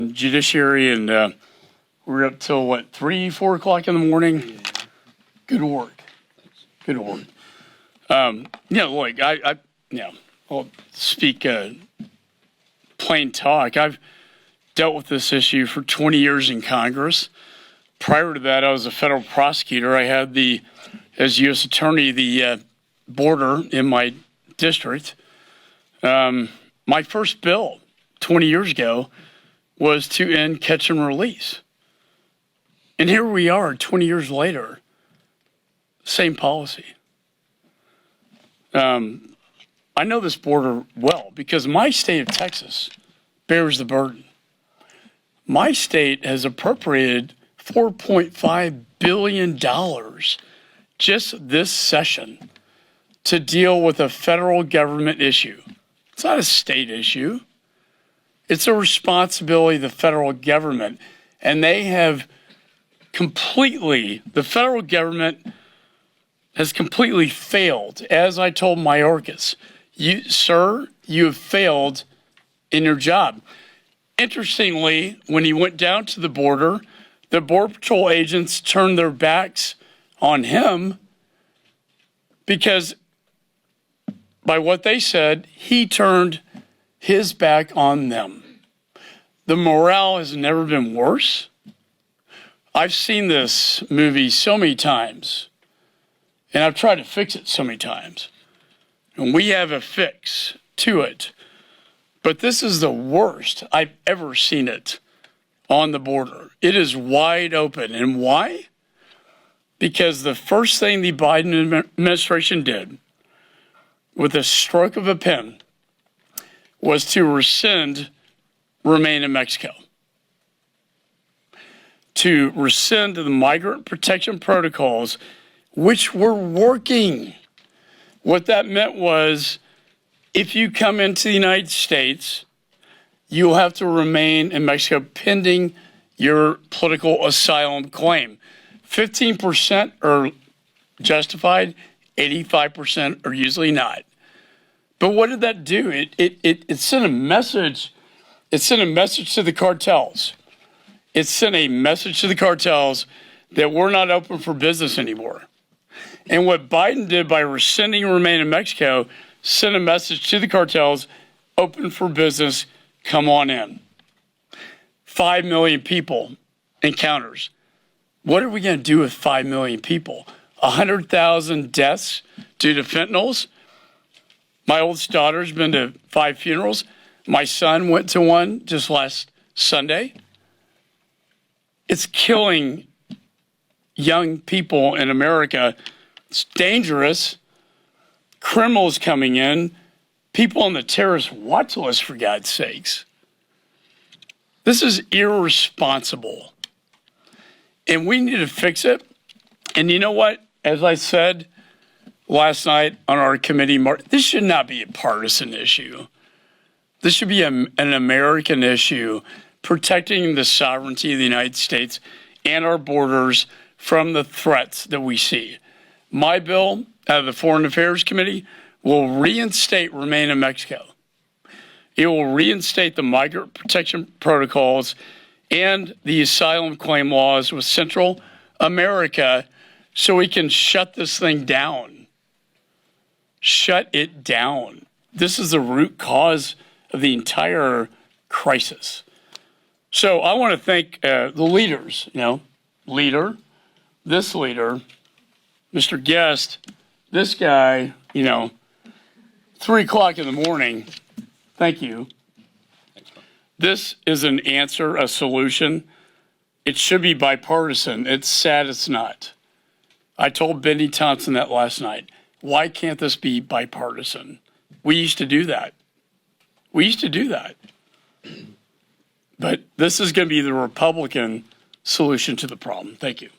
Judiciary, and we're up till what, 3, 4 o'clock in the morning? Yeah. Good work. Good work. Look, I'll speak plain talk. I've dealt with this issue for 20 years in Congress. Prior to that, I was a federal prosecutor. I had as U.S. Attorney, the border in my district. My first bill 20 years ago was to end catch and release. And here we are 20 years later, same policy. I know this border well because my state of Texas bears the burden. My state has appropriated $4.5 billion just this session to deal with a federal government issue. It's not a state issue. It's a responsibility of the federal government. And they have the federal government has completely failed. As I told Mayorkas, you have failed in your job. Interestingly, when he went down to the Border Patrol agents turned their backs on him because by what they said, he turned his back on them. The morale has never been worse. I've seen this movie so many times, and I've tried to fix it so many times. And we have a fix to it. But this is the worst I've ever seen it on the border. It is wide open. And why? Because the first thing the Biden administration did with a stroke of a pen was to rescind Remain in Mexico, to rescind the migrant protection protocols, which were working. What that meant was if you come into the United States, you'll have to remain in Mexico pending your political asylum claim. 15% are justified, 85% are usually not. But what did that do? It sent a message. It sent a message to the cartels. It sent a message to the cartels that we're not open for business anymore. And what Biden did by rescinding Remain in Mexico sent a message to the cartels, open for business, come on in. 5 million people encounters. What are we going to do with 5 million people? 100,000 deaths due to fentanyls. My oldest daughter's been to 5 funerals. My son went to one just last Sunday. It's killing young people in America. It's dangerous. Criminals coming in. People on the terrorist watch list, for God's sakes. This is irresponsible. And we need to fix it. And you know what? As I said last night on our committee, this should not be a partisan issue. This should be an American issue, protecting the sovereignty of the United States and our borders from the threats that we see. My bill out of the Foreign Affairs Committee will reinstate Remain in Mexico. It will reinstate the migrant protection protocols and the asylum claim laws with Central America so we can shut this thing down. Shut it down. This is the root cause of the entire crisis. So I want to thank the leaders, this leader, Mr. Guest, this guy, 3 o'clock in the morning. Thank you. This is an answer, a solution. It should be bipartisan. It's sad it's not. I told Benny Thompson that last night. Why can't this be bipartisan? We used to do that. But this is going to be the Republican solution to the problem. Thank you.